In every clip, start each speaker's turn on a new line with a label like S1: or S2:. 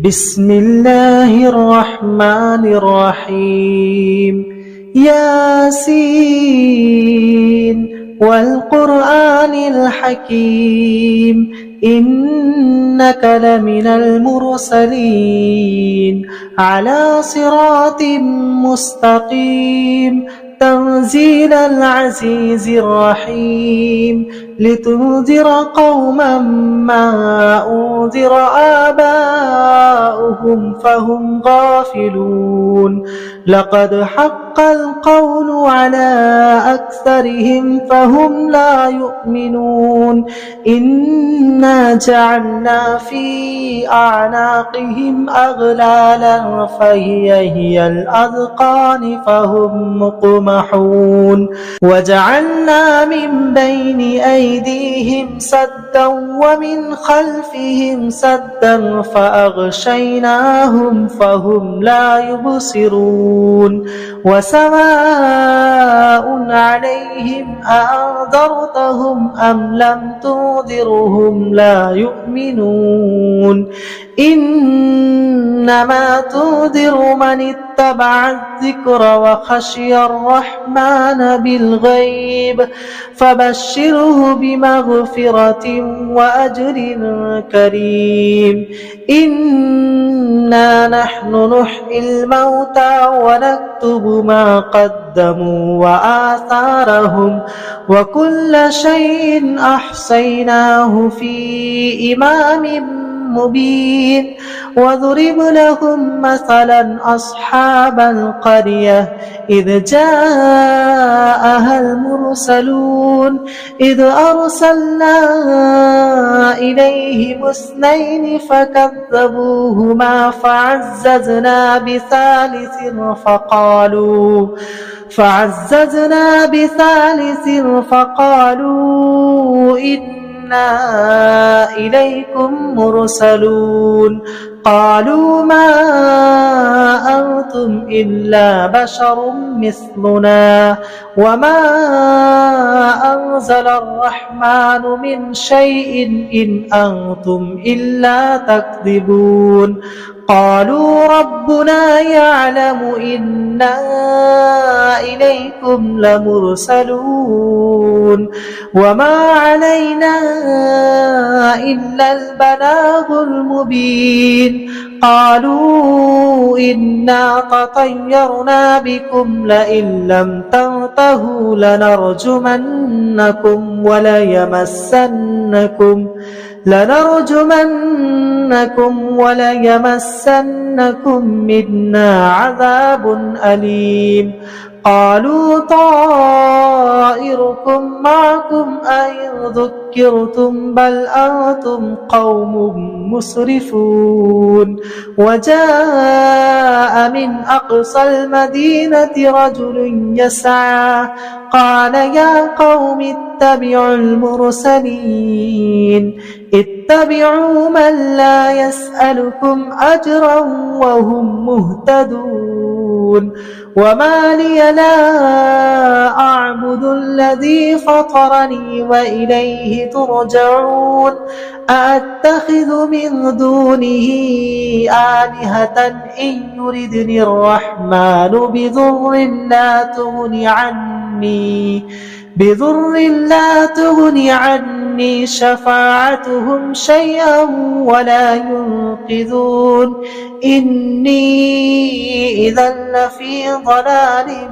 S1: بسم الله الرحمن الرحيم ياسين والقرآن الحكيم إنك لمن المرسلين على صراط مستقيم تنزيل العزيز الرحيم لتنذر قوما ما أنذر آباؤهم فهم غافلون لقد حق القول على أكثرهم فهم لا يؤمنون إنا جعلنا في أعناقهم أغلالا فهي الأذقان فهم مقمحون وجعلنا من بين أيديهم سدا ومن خلفهم سدا فأغشيناهم فهم لا يبصرون وسواء عليهم أأنذرتهم أم لم تنذرهم لا يؤمنون إنما تنذر من اتبع الذكر وخشي الرحمن بالغيب فبشره بمغفرة وأجر كريم إنا نحن نحيي الموتى ونكتب ما قدموا وآثارهم وكل شيء أحصيناه في إمام مبين وضرب لهم مثلا أصحاب القرية إذ جاءها المرسلون إذ أرسلنا إليهم اثنين فكذبوهما فعززنا بثالث فقالوا إنا إليكم مرسلون قالوا ما أنتم إلا بشر مثلنا وما أنزل الرحمن من شيء إن أنتم إلا تكذبون قالوا ربنا يعلم إنا إليكم لمرسلون وما علينا إلا البلاغ المبين قالوا إنا تطيرنا بكم لئن لم تنتهوا لنرجمنكم وليمسنكم منا عذاب أليم قالوا طائركم معكم أئن ذكرتم بل أنتم قوم مسرفون وجاء من أقصى المدينة رجل يسعى قال يا قوم اتبعوا المرسلين اتبعوا من لا يسألكم أجرا وهم مهتدون وما لي لا أعبد الذي فطرني وإليه ترجعون أأتخذ من دونه آلهة إن يردني الرحمن بضر لا تغني عني شفاعتهم شيئا ولا ينقذون إني إذا لفي ضلال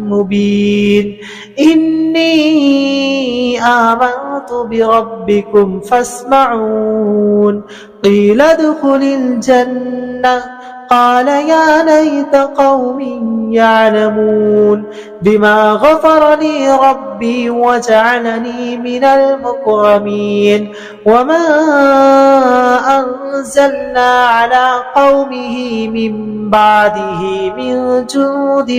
S1: مبين إني آمنت بربكم فاسمعون قيل ادخل الجنة قال يا ليت قوم يعلمون بما غفر لي ربي وجعلني من المكرمين وما أنزلنا على قومه من بعده من جود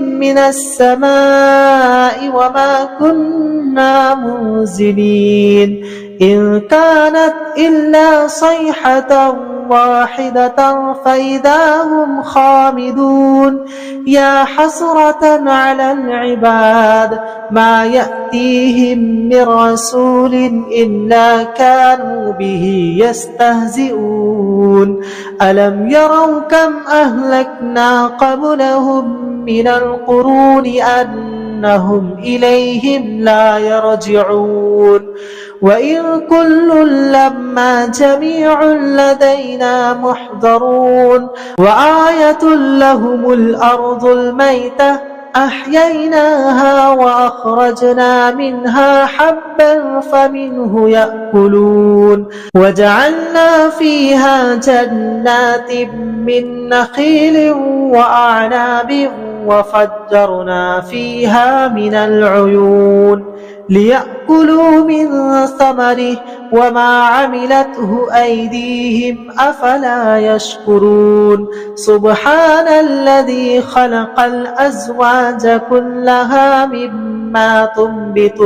S1: من السماء وما كنا منزلين إن كانت إلا صيحة واحدة فإذا هم خامدون يا حسرة على العباد ما يأتيهم من رسول إلا كانوا به يستهزئون ألم يروا كم أهلكنا قبلهم من القرون أنهم إليهم لا يرجعون وإن كل لما جميع لدينا محضرون وآية لهم الأرض الميتة أحييناها وأخرجنا منها حبا فمنه يأكلون وجعلنا فيها جنات من نخيل وأعناب وفجرنا فيها من العيون ليأكلوا من ثمره وما عملته أيديهم أفلا يشكرون سبحان الذي خلق الأزواج كلها مما تنبت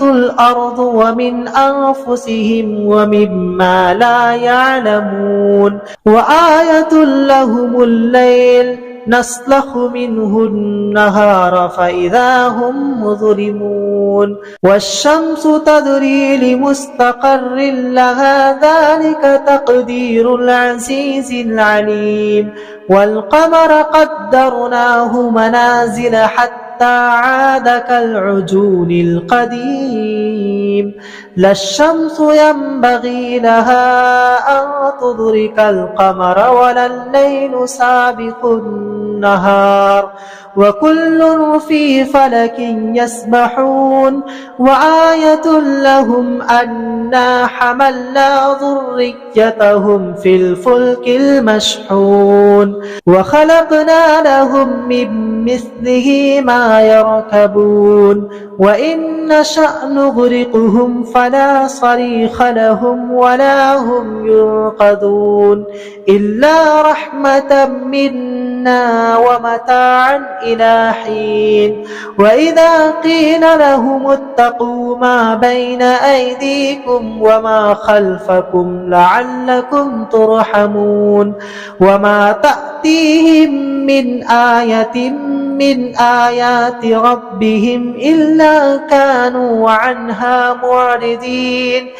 S1: الأرض ومن أنفسهم ومما لا يعلمون وآية لهم الليل نسلخ منه النهار فإذا هم مظلمون والشمس تجري لمستقر لها ذلك تقدير العزيز العليم والقمر قدرناه منازل حتى عاد كالعجون القديم لا الشمس ينبغي لها أن تدرك القمر ولا الليل سابق النهار وكل في فلك يسبحون وآية لهم أنا حملنا ذريتهم في الفلك المشحون وخلقنا لهم من مثله ما يركبون وإن نشأ نغرقهم فلا صريخ لهم ولا هم ينقذون إلا رحمة منا ومتاعا إلى حين وإذا قيل لهم اتقوا ما بين أيديكم وما خلفكم لعلكم ترحمون وما تأتيهم من آية من آيات ربهم إلا كانوا عنها معرضين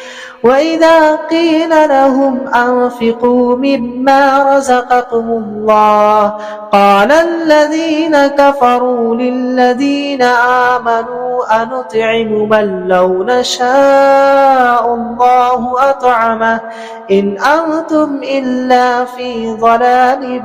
S1: وإذا قيل لهم أنفقوا مما رزقكم الله قال الذين كفروا للذين آمنوا أنطعم من لو نشاء الله أطعمه إن أنتم إلا في ضلال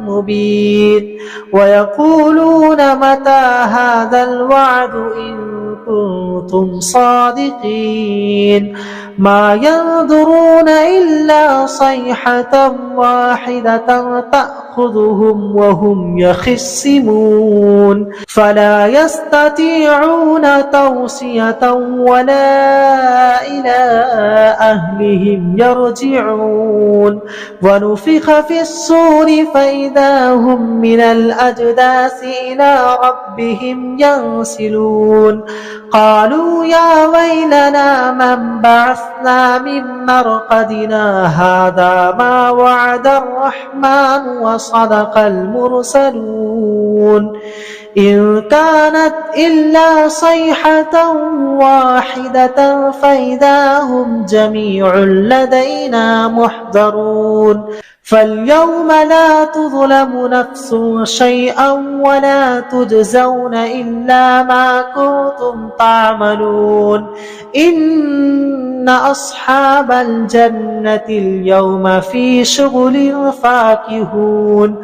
S1: مبين ويقولون متى هذا الوعد إن كنتم صادقين ما ينظرون إلا صيحة واحدة تأخذهم وهم يخصمون فلا يستطيعون توصية ولا إلى أهلهم يرجعون ونفخ في الصور فإذا هم من الأجداث إلى ربهم ينسلون قالوا يا ويلنا من بعثنا من مرقدنا هذا ما وعد الرحمن وصدق المرسلون إن كانت إلا صيحة واحدة فإذا هم جميع لدينا محضرون فاليوم لا تظلم نفس شيئا ولا تجزون إلا ما كنتم تعملون إن أصحاب الجنة اليوم في شغل فاكهون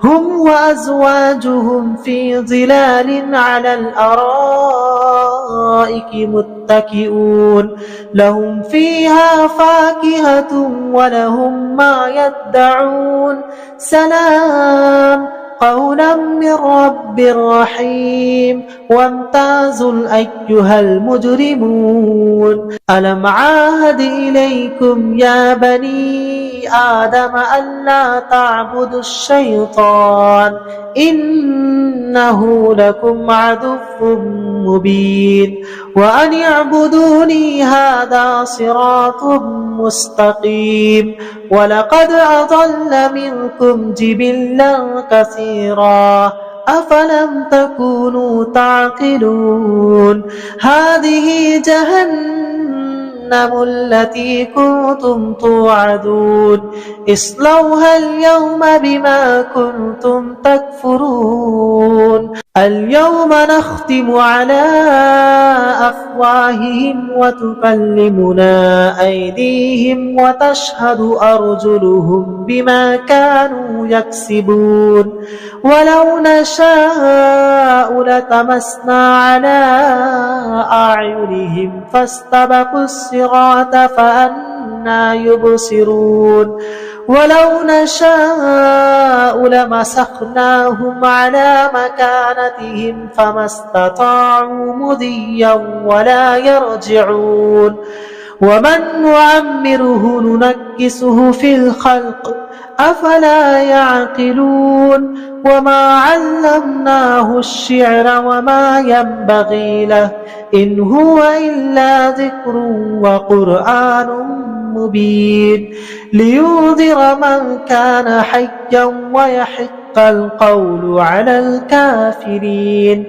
S1: هم وأزواجهم في ظلال على الأرائك متكئون لهم فيها فاكهة ولهم ما يدعون سلام قولا من رب رحيم وامتازوا أيها المجرمون ألم عاهد إليكم يا بني آدم ألا تعبدوا الشيطان إنه لكم عدو مبين وأن اعبدوني هذا صراط مستقيم ولقد أضل منكم جبلا كثيرا أفلم تكونوا تعقلون هذه جهنم التي كنتم توعدون اصلوها اليوم بما كنتم تكفرون اليوم نختم على أفواههم وتكلمنا أيديهم وتشهد أرجلهم بما كانوا يكسبون ولو نشاء لطمسنا على أعينهم فاستبقوا الصراط فأنى يبصرون ولو نشاء لمسخناهم على مكانتهم فما استطاعوا مضيا ولا يرجعون ومن نعمره ننكسه في الخلق أفلا يعقلون وما علمناه الشعر وما ينبغي له إن هو إلا ذكر وقرآن مبين لينذر من كان حيا ويحق القول على الكافرين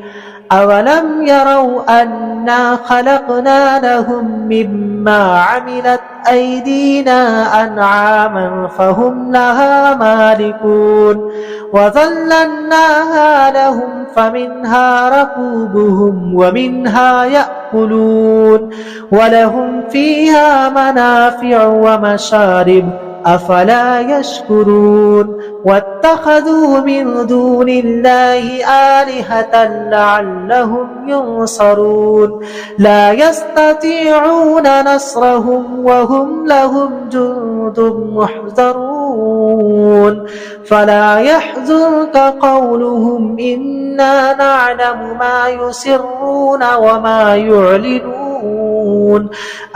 S1: أولم يروا أنا خلقنا لهم مما عملت أيدينا أنعاما فهم لها مالكون وذللناها لهم فمنها ركوبهم ومنها يأكلون ولهم فيها منافع ومشارب أفلا يشكرون واتخذوا من دون الله آلهة لعلهم ينصرون لا يستطيعون نصرهم وهم لهم جند محضرون فلا يحزنك قولهم إنا نعلم ما يسرون وما يعلنون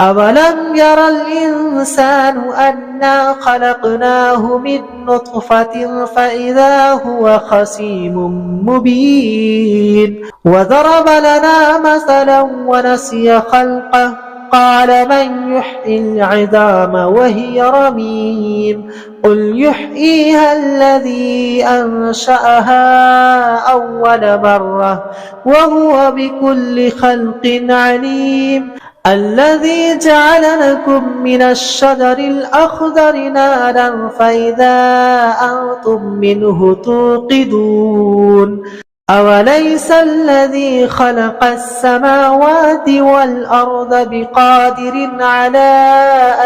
S1: أولم ير الإنسان أنا خلقناه من نطفة فإذا هو خصيم مبين وضرب لنا مثلا ونسي خلقه قال من يحيي العظام وهي رميم قل يحييها الذي أنشأها أول مرة وهو بكل خلق عليم الذي جعل لكم من الشجر الأخضر نارا فإذا أنتم منه توقدون أوليس الذي خلق السماوات والأرض بقادر على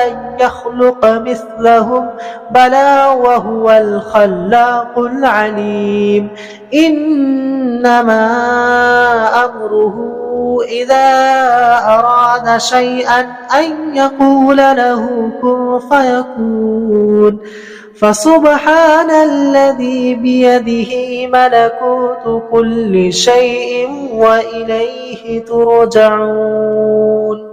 S1: أن يخلق مثلهم بلى وهو الخلاق العليم إنما أمره إذا أراد شيئا أن يقول له كن فيكون فسبحان الذي بيده ملكوت كل شيء وإليه ترجعون